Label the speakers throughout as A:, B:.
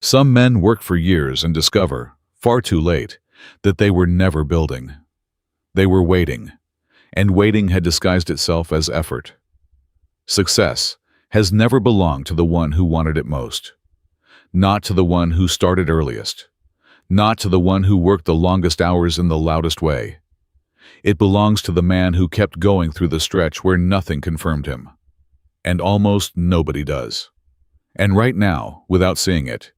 A: Some men work for years and discover, far too late, that they were never building. They were waiting, and waiting had disguised itself as effort. Success has never belonged to the one who wanted it most, not to the one who started earliest, not to the one who worked the longest hours in the loudest way. It belongs to the man who kept going through the stretch where nothing confirmed him. And almost nobody does. And right now, without seeing it,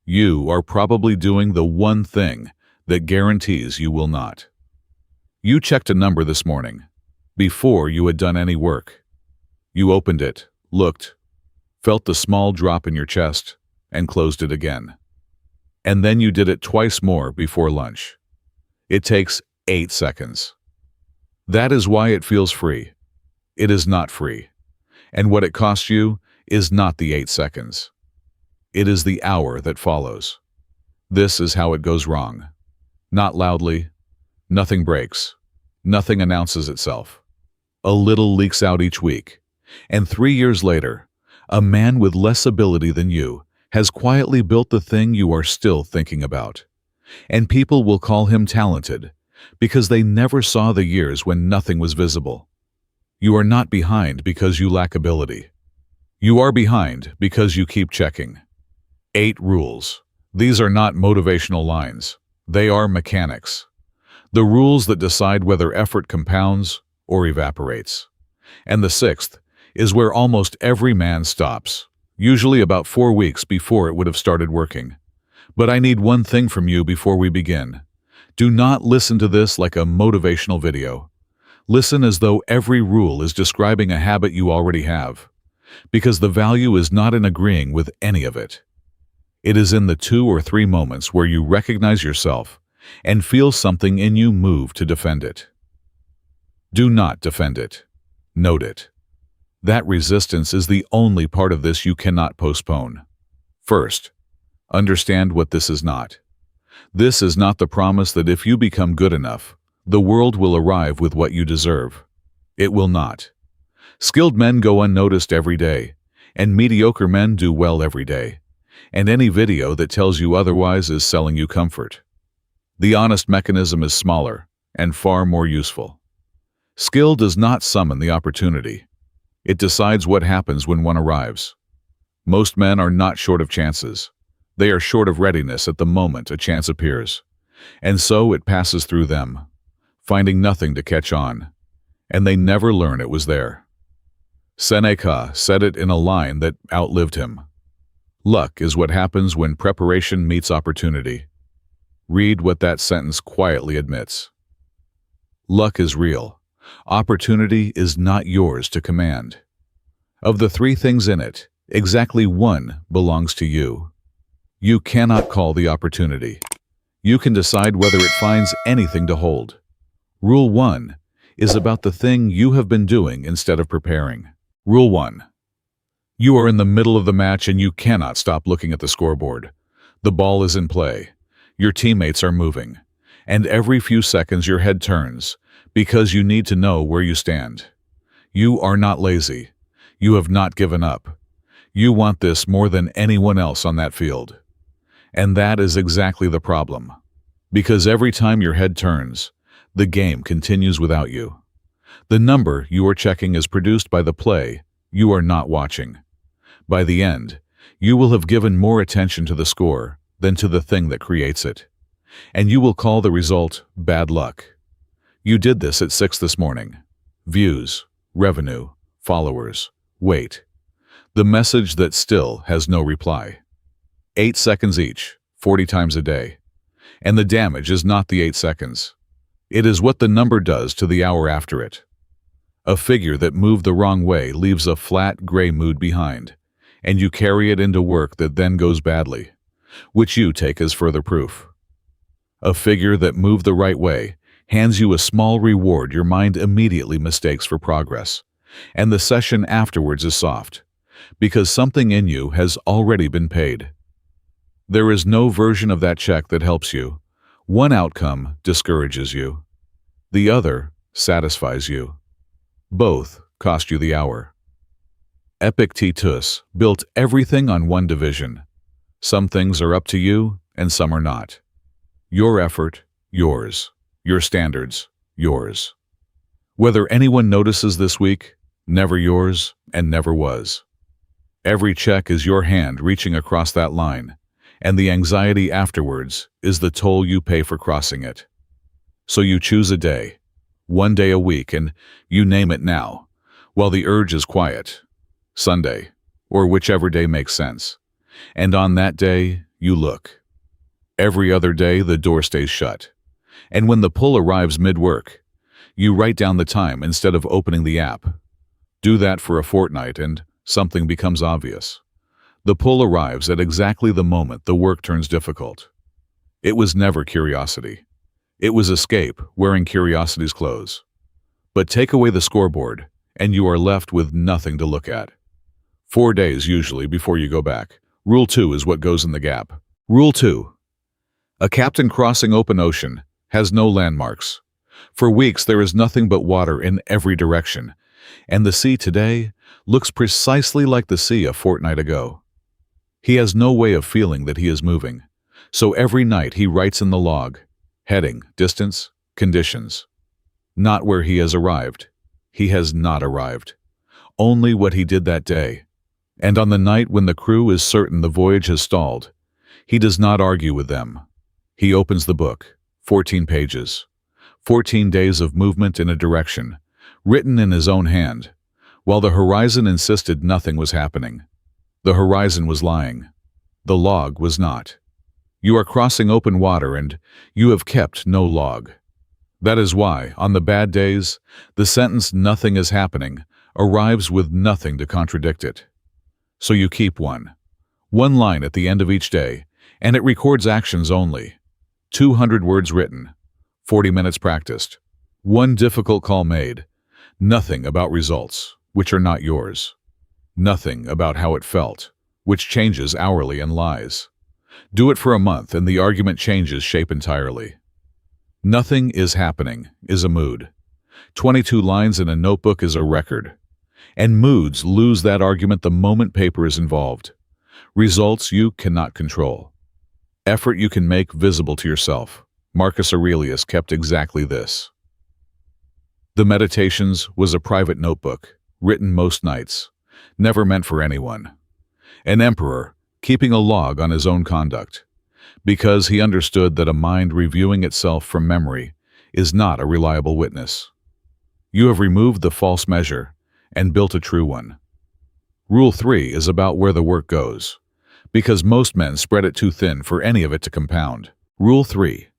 A: you are probably doing the one thing that guarantees you will not. You checked a number this morning, before you had done any work. You opened it, looked, felt the small drop in your chest, and closed it again. And then you did it twice more before lunch. It takes 8 seconds. That is why it feels free. It is not free. And what it costs you is not the 8 seconds. It is the hour that follows. This is how it goes wrong. Not loudly. Nothing breaks. Nothing announces itself. A little leaks out each week. And 3 years later, a man with less ability than you has quietly built the thing you are still thinking about. And people will call him talented because they never saw the years when nothing was visible. You are not behind because you lack ability. You are behind because you keep checking. 8 rules. These are not motivational lines. They are mechanics. The rules that decide whether effort compounds or evaporates. And the 6th is where almost every man stops, usually about 4 weeks before it would have started working. But I need one thing from you before we begin. Do not listen to this like a motivational video. Listen as though every rule is describing a habit you already have, because the value is not in agreeing with any of it. It is in the 2 or 3 moments where you recognize yourself and feel something in you move to defend it. Do not defend it. Note it. That resistance is the only part of this you cannot postpone. First, understand what this is not. This is not the promise that if you become good enough, the world will arrive with what you deserve. It will not. Skilled men go unnoticed every day, and mediocre men do well every day. And any video that tells you otherwise is selling you comfort. The honest mechanism is smaller and far more useful. Skill does not summon the opportunity. It decides what happens when one arrives. Most men are not short of chances. They are short of readiness at the moment a chance appears. And so it passes through them, finding nothing to catch on, and they never learn it was there. Seneca said it in a line that outlived him. Luck is what happens when preparation meets opportunity. Read what that sentence quietly admits. Luck is real. Opportunity is not yours to command. Of the 3 things in it, exactly 1 belongs to you. You cannot call the opportunity. You can decide whether it finds anything to hold. Rule 1 is about the thing you have been doing instead of preparing. Rule 1. You are in the middle of the match and you cannot stop looking at the scoreboard. The ball is in play. Your teammates are moving. And every few seconds your head turns because you need to know where you stand. You are not lazy. You have not given up. You want this more than anyone else on that field. And that is exactly the problem. Because every time your head turns, the game continues without you. The number you are checking is produced by the play you are not watching. By the end, you will have given more attention to the score than to the thing that creates it. And you will call the result bad luck. You did this at 6 this morning. Views, revenue, followers, wait. The message that still has no reply. 8 seconds each, 40 times a day. And the damage is not the 8 seconds. It is what the number does to the hour after it. A figure that moved the wrong way leaves a flat, gray mood behind, and you carry it into work that then goes badly, which you take as further proof. A figure that moved the right way hands you a small reward your mind immediately mistakes for progress, and the session afterwards is soft, because something in you has already been paid. There is no version of that check that helps you. One outcome discourages you. The other satisfies you. Both cost you the hour. Epictetus built everything on one division. Some things are up to you, and some are not. Your effort, yours. Your standards, yours. Whether anyone notices this week, never yours and never was. Every check is your hand reaching across that line, and the anxiety afterwards is the toll you pay for crossing it. So you choose a day, one day a week, and you name it now, while the urge is quiet. Sunday, or whichever day makes sense. And on that day, you look. Every other day, the door stays shut. And when the pull arrives mid-work, you write down the time instead of opening the app. Do that for a fortnight and something becomes obvious. The pull arrives at exactly the moment the work turns difficult. It was never curiosity. It was escape wearing curiosity's clothes. But take away the scoreboard, and you are left with nothing to look at. 4 days usually before you go back. Rule 2 is what goes in the gap. Rule 2. A captain crossing open ocean has no landmarks. For weeks there is nothing but water in every direction, and the sea today looks precisely like the sea a fortnight ago. He has no way of feeling that he is moving, so every night he writes in the log, heading, distance, conditions. Not where he has arrived. He has not arrived. Only what he did that day. And on the night when the crew is certain the voyage has stalled, he does not argue with them. He opens the book, 14 pages, 14 days of movement in a direction, written in his own hand, while the horizon insisted nothing was happening. The horizon was lying. The log was not. You are crossing open water and you have kept no log. That is why, on the bad days, the sentence "nothing is happening" arrives with nothing to contradict it. So you keep one line at the end of each day, and it records actions only. 200 words written, 40 minutes practiced, one difficult call made, nothing about results, which are not yours. Nothing about how it felt, which changes hourly and lies. Do it for a month and the argument changes shape entirely. Nothing is happening is a mood. 22 lines in a notebook is a record. And moods lose that argument the moment paper is involved. Results you cannot control. Effort you can make visible to yourself. Marcus Aurelius kept exactly this. The Meditations was a private notebook, written most nights, never meant for anyone. An emperor, keeping a log on his own conduct, because he understood that a mind reviewing itself from memory is not a reliable witness. You have removed the false measure and built a true one. Rule 3 is about where the work goes, because most men spread it too thin for any of it to compound. Rule 3.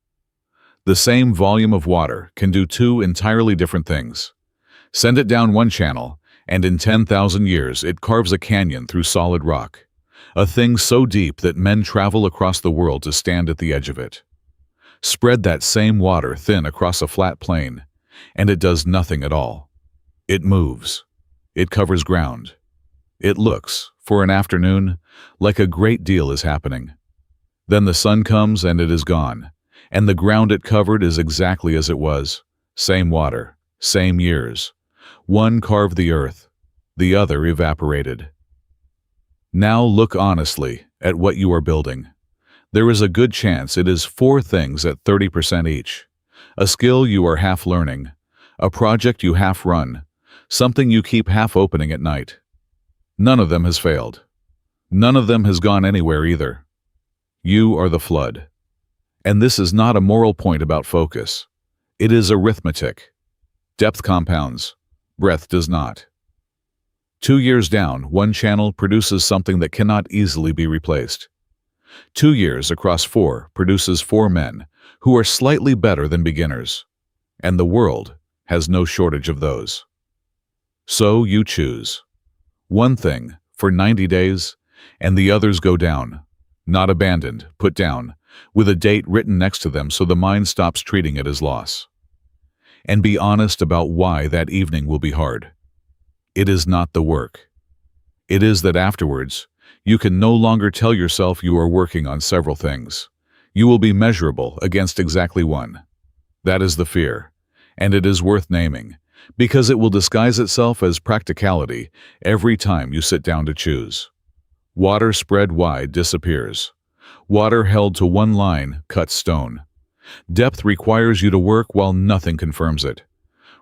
A: The same volume of water can do 2 entirely different things. Send it down one channel, and in 10,000 years it carves a canyon through solid rock, a thing so deep that men travel across the world to stand at the edge of it. Spread that same water thin across a flat plain, and it does nothing at all. It moves. It covers ground. It looks, for an afternoon, like a great deal is happening. Then the sun comes and it is gone, and the ground it covered is exactly as it was. Same water, same years. One carved the earth, the other evaporated. Now look honestly at what you are building. There is a good chance it is 4 things at 30% each. A skill you are half learning, a project you half run, something you keep half opening at night. None of them has failed. None of them has gone anywhere either. You are the flood. And this is not a moral point about focus. It is arithmetic. Depth compounds. Breadth does not. 2 years down, one channel produces something that cannot easily be replaced. 2 years across 4 produces 4 men who are slightly better than beginners. And the world has no shortage of those. So you choose. One thing for 90 days, and the others go down. Not abandoned, put down, with a date written next to them so the mind stops treating it as loss. And be honest about why that evening will be hard. It is not the work. It is that afterwards, you can no longer tell yourself you are working on several things. You will be measurable against exactly one. That is the fear, and it is worth naming, because it will disguise itself as practicality every time you sit down to choose. Water spread wide disappears. Water held to one line cuts stone. Depth requires you to work while nothing confirms it.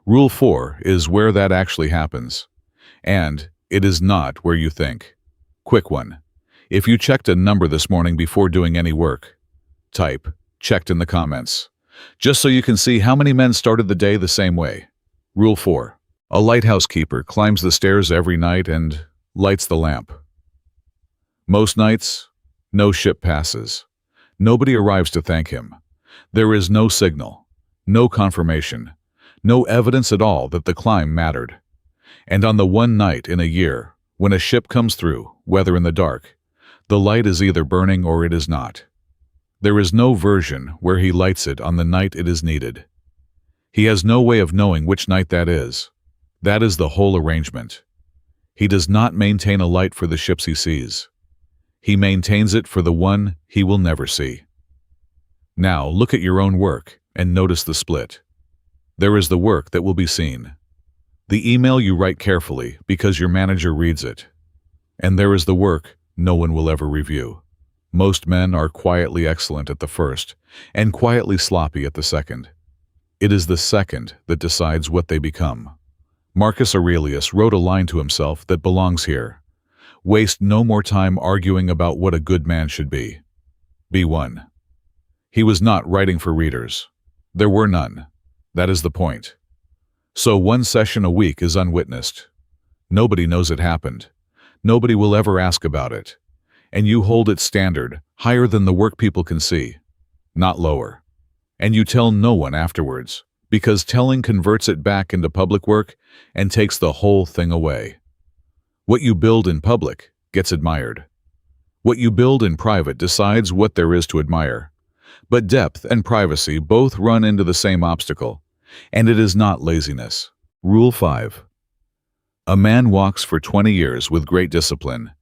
A: Rule 4 is where that actually happens. And it is not where you think. Quick one. If you checked a number this morning before doing any work, type "checked" in the comments, just so you can see how many men started the day the same way. Rule 4. A lighthouse keeper climbs the stairs every night and lights the lamp. Most nights, no ship passes. Nobody arrives to thank him. There is no signal, no confirmation, no evidence at all that the climb mattered. And on the one night in a year, when a ship comes through, whether in the dark, the light is either burning or it is not. There is no version where he lights it on the night it is needed. He has no way of knowing which night that is. That is the whole arrangement. He does not maintain a light for the ships he sees. He maintains it for the one he will never see. Now look at your own work and notice the split. There is the work that will be seen. The email you write carefully because your manager reads it. And there is the work no one will ever review. Most men are quietly excellent at the first and quietly sloppy at the second. It is the second that decides what they become. Marcus Aurelius wrote a line to himself that belongs here. Waste no more time arguing about what a good man should be. Be one. He was not writing for readers. There were none. That is the point. So one session a week is unwitnessed. Nobody knows it happened. Nobody will ever ask about it. And you hold its standard higher than the work people can see, not lower. And you tell no one afterwards, because telling converts it back into public work and takes the whole thing away. What you build in public gets admired. What you build in private decides what there is to admire. But depth and privacy both run into the same obstacle, and it is not laziness. Rule 5. A man walks for 20 years with great discipline,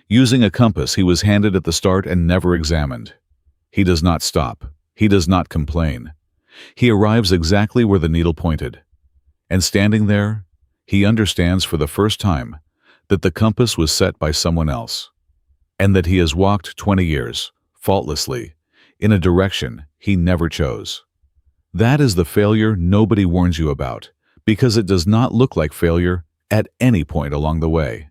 A: using a compass he was handed at the start and never examined. He does not stop. He does not complain. He arrives exactly where the needle pointed. And standing there, he understands for the first time that the compass was set by someone else, and that he has walked 20 years, faultlessly, in a direction he never chose. That is the failure nobody warns you about, because it does not look like failure at any point along the way.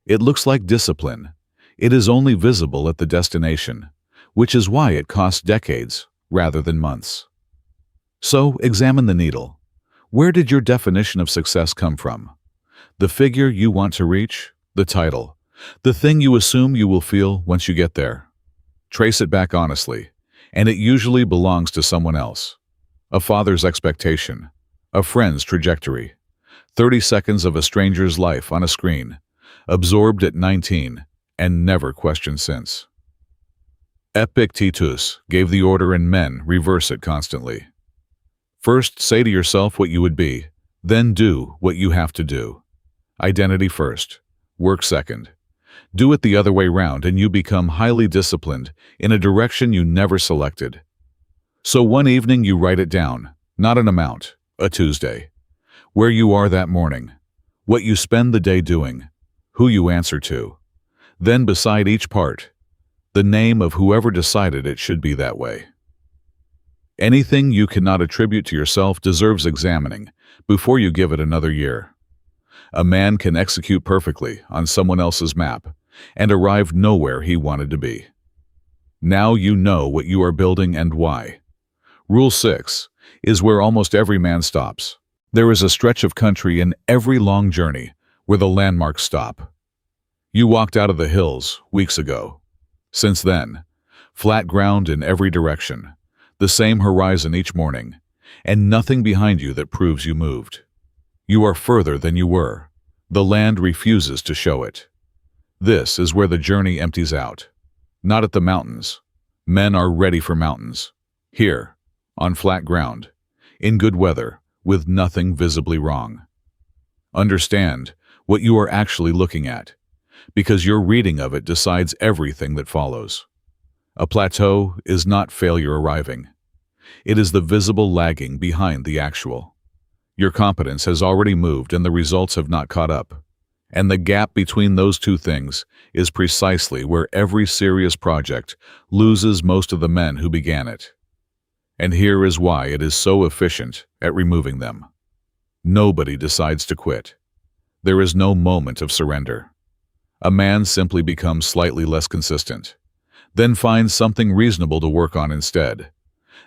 A: It looks like discipline. It is only visible at the destination, which is why it costs decades rather than months. So examine the needle. Where did your definition of success come from? The figure you want to reach? The title? The thing you assume you will feel once you get there? Trace it back honestly, and it usually belongs to someone else. A father's expectation, a friend's trajectory, 30 seconds of a stranger's life on a screen, absorbed at 19 and never questioned since. Epictetus gave the order and men reverse it constantly. First, say to yourself what you would be, then do what you have to do. Identity first, work second. Do it the other way round and you become highly disciplined in a direction you never selected. So one evening you write it down, not an amount, a Tuesday, where you are that morning, what you spend the day doing, who you answer to. Then beside each part, the name of whoever decided it should be that way. Anything you cannot attribute to yourself deserves examining before you give it another year. A man can execute perfectly on someone else's map and arrive nowhere he wanted to be. Now you know what you are building and why. Rule 6 is where almost every man stops. There is a stretch of country in every long journey where the landmarks stop. You walked out of the hills weeks ago. Since then, flat ground in every direction, the same horizon each morning, and nothing behind you that proves you moved. You are further than you were. The land refuses to show it. This is where the journey empties out. Not at the mountains. Men are ready for mountains. Here, on flat ground, in good weather, with nothing visibly wrong. Understand what you are actually looking at, because your reading of it decides everything that follows. A plateau is not failure arriving. It is the visible lagging behind the actual. Your competence has already moved and the results have not caught up. And the gap between those two things is precisely where every serious project loses most of the men who began it. And here is why it is so efficient at removing them. Nobody decides to quit. There is no moment of surrender. A man simply becomes slightly less consistent, then finds something reasonable to work on instead,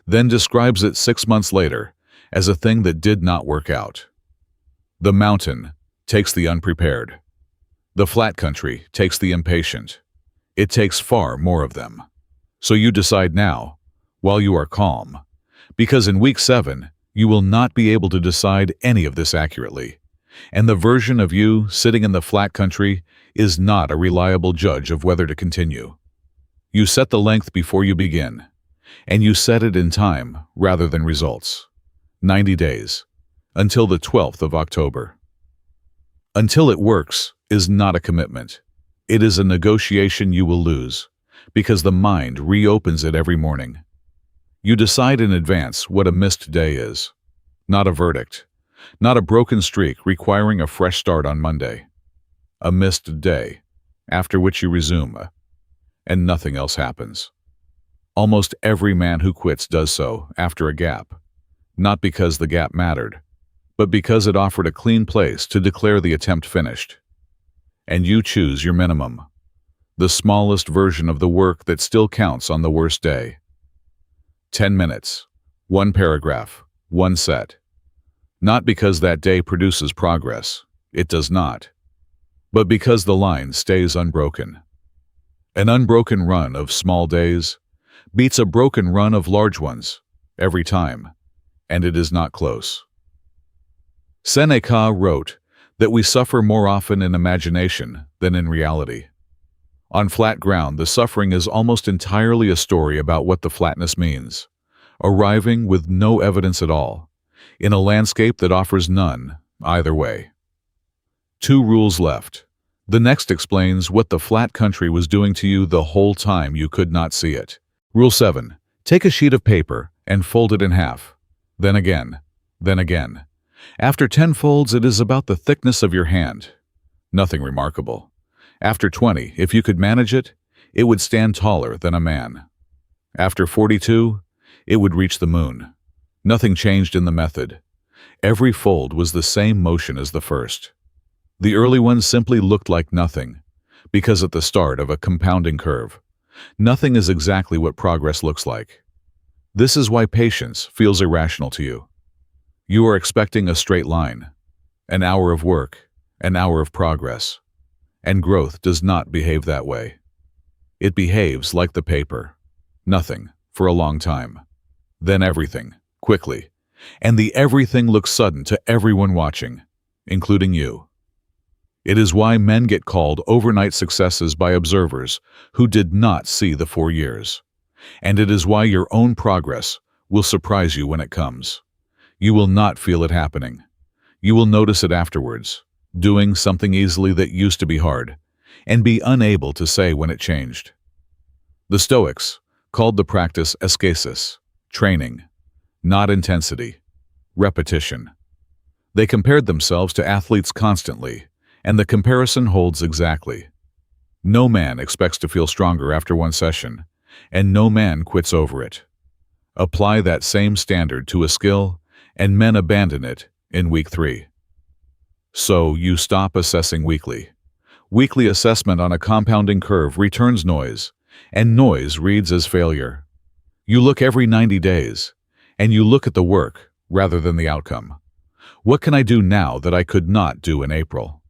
A: then describes it 6 months later as a thing that did not work out. The mountain takes the unprepared. The flat country takes the impatient. It takes far more of them. So you decide now, while you are calm, because in week 7, you will not be able to decide any of this accurately, and the version of you sitting in the flat country is not a reliable judge of whether to continue. You set the length before you begin, and you set it in time rather than results. 90 days, until the 12th of October. Until it works is not a commitment. It is a negotiation you will lose, because the mind reopens it every morning. You decide in advance what a missed day is, not a verdict, not a broken streak requiring a fresh start on Monday. A missed day, after which you resume, and nothing else happens. Almost every man who quits does so after a gap, not because the gap mattered, but because it offered a clean place to declare the attempt finished. And you choose your minimum, the smallest version of the work that still counts on the worst day. 10 minutes, 1 paragraph, 1 set. Not because that day produces progress, it does not, but because the line stays unbroken. An unbroken run of small days beats a broken run of large ones every time, and it is not close. Seneca wrote that we suffer more often in imagination than in reality. On flat ground, the suffering is almost entirely a story about what the flatness means, arriving with no evidence at all, in a landscape that offers none either way. 2 rules left. The next explains what the flat country was doing to you the whole time you could not see it. Rule 7. Take a sheet of paper and fold it in half. Then again. Then again. After 10 folds, it is about the thickness of your hand. Nothing remarkable. After 20, if you could manage it, it would stand taller than a man. After 42, it would reach the moon. Nothing changed in the method. Every fold was the same motion as the first. The early ones simply looked like nothing, because at the start of a compounding curve, nothing is exactly what progress looks like. This is why patience feels irrational to you. You are expecting a straight line, an hour of work, an hour of progress, and growth does not behave that way. It behaves like the paper, nothing for a long time, then everything, quickly, and the everything looks sudden to everyone watching, including you. It is why men get called overnight successes by observers who did not see the 4 years. And it is why your own progress will surprise you when it comes. You will not feel it happening. You will notice it afterwards, doing something easily that used to be hard, and be unable to say when it changed. The Stoics called the practice ascesis, training, not intensity, repetition. They compared themselves to athletes constantly, and the comparison holds exactly. No man expects to feel stronger after 1 session, and no man quits over it. Apply that same standard to a skill, and men abandon it in week 3. So you stop assessing weekly. Weekly assessment on a compounding curve returns noise, and noise reads as failure. You look every 90 days, and you look at the work rather than the outcome. What can I do now that I could not do in April?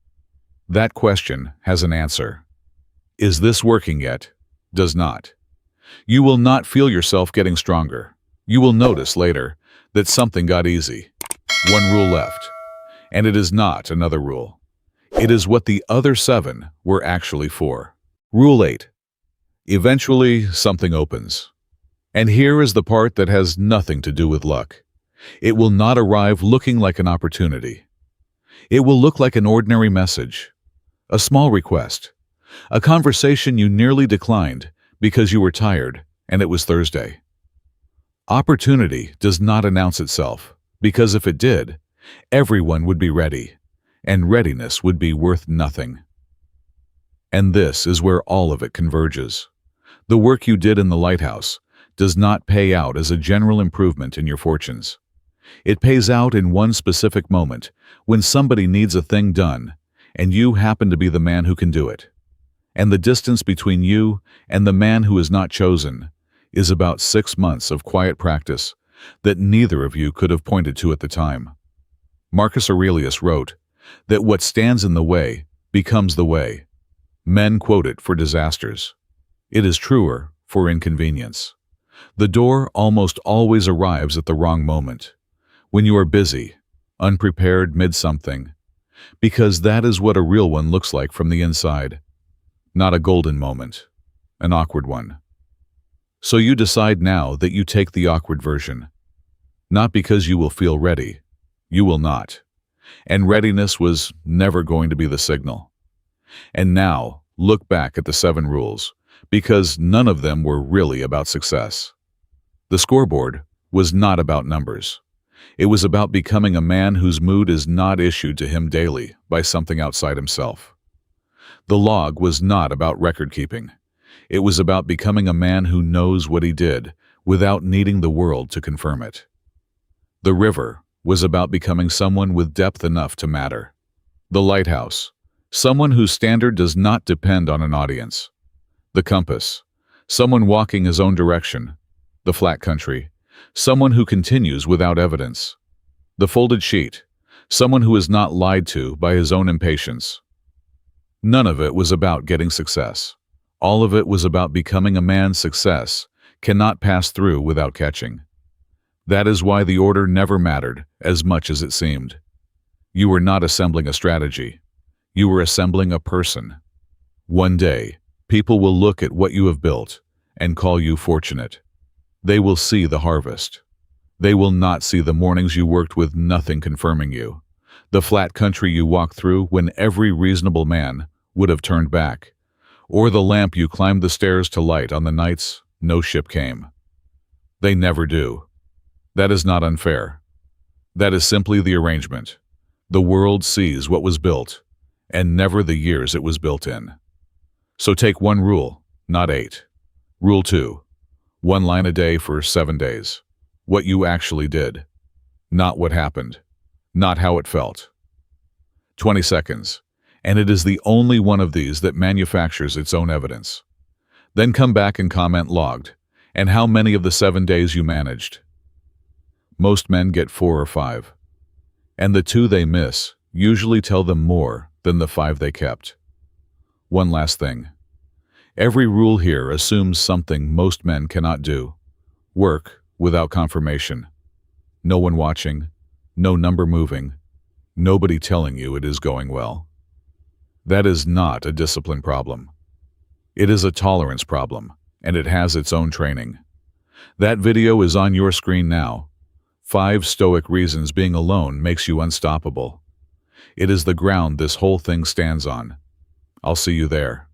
A: That question has an answer. Is this working yet? Does not. You will not feel yourself getting stronger. You will notice later that something got easy. 1 rule left. And it is not another rule. It is what the other 7 were actually for. Rule 8. Eventually, something opens. And here is the part that has nothing to do with luck. It will not arrive looking like an opportunity. It will look like an ordinary message, a small request, a conversation you nearly declined because you were tired and it was Thursday. Opportunity does not announce itself, because if it did, everyone would be ready, and readiness would be worth nothing. And this is where all of it converges. The work you did in the Lighthouse does not pay out as a general improvement in your fortunes. It pays out in one specific moment when somebody needs a thing done, and you happen to be the man who can do it. And the distance between you and the man who is not chosen is about 6 months of quiet practice that neither of you could have pointed to at the time. Marcus Aurelius wrote that what stands in the way becomes the way. Men quote it for disasters. It is truer for inconvenience. The door almost always arrives at the wrong moment, when you are busy, unprepared mid-something, because that is what a real one looks like from the inside. Not a golden moment, an awkward one. So you decide now that you take the awkward version. Not because you will feel ready. You will not. And readiness was never going to be the signal. And now, look back at the 7 rules, because none of them were really about success. The scoreboard was not about numbers. It was about becoming a man whose mood is not issued to him daily by something outside himself. The log was not about record-keeping. It was about becoming a man who knows what he did without needing the world to confirm it. The river was about becoming someone with depth enough to matter. The lighthouse, someone whose standard does not depend on an audience. The compass, someone walking his own direction. The flat country, someone who continues without evidence. The folded sheet, someone who is not lied to by his own impatience. None of it was about getting success. All of it was about becoming a man success cannot pass through without catching. That is why the order never mattered as much as it seemed. You were not assembling a strategy. You were assembling a person. One day, people will look at what you have built and call you fortunate. They will see the harvest. They will not see the mornings you worked with nothing confirming you, the flat country you walked through when every reasonable man would have turned back, or the lamp you climbed the stairs to light on the nights no ship came. They never do. That is not unfair. That is simply the arrangement. The world sees what was built, and never the years it was built in. So take 1 rule, not 8. Rule 2. 1 line a day for 7 days. What you actually did. Not what happened. Not how it felt. 20 seconds. And it is the only one of these that manufactures its own evidence. Then come back and comment logged, and how many of the 7 days you managed. Most men get 4 or 5. And the 2 they miss usually tell them more than the 5 they kept. One last thing. Every rule here assumes something most men cannot do. Work without confirmation. No one watching, no number moving, nobody telling you it is going well. That is not a discipline problem. It is a tolerance problem, and it has its own training. That video is on your screen now. 5 Stoic reasons being alone makes you unstoppable. It is the ground this whole thing stands on. I'll see you there.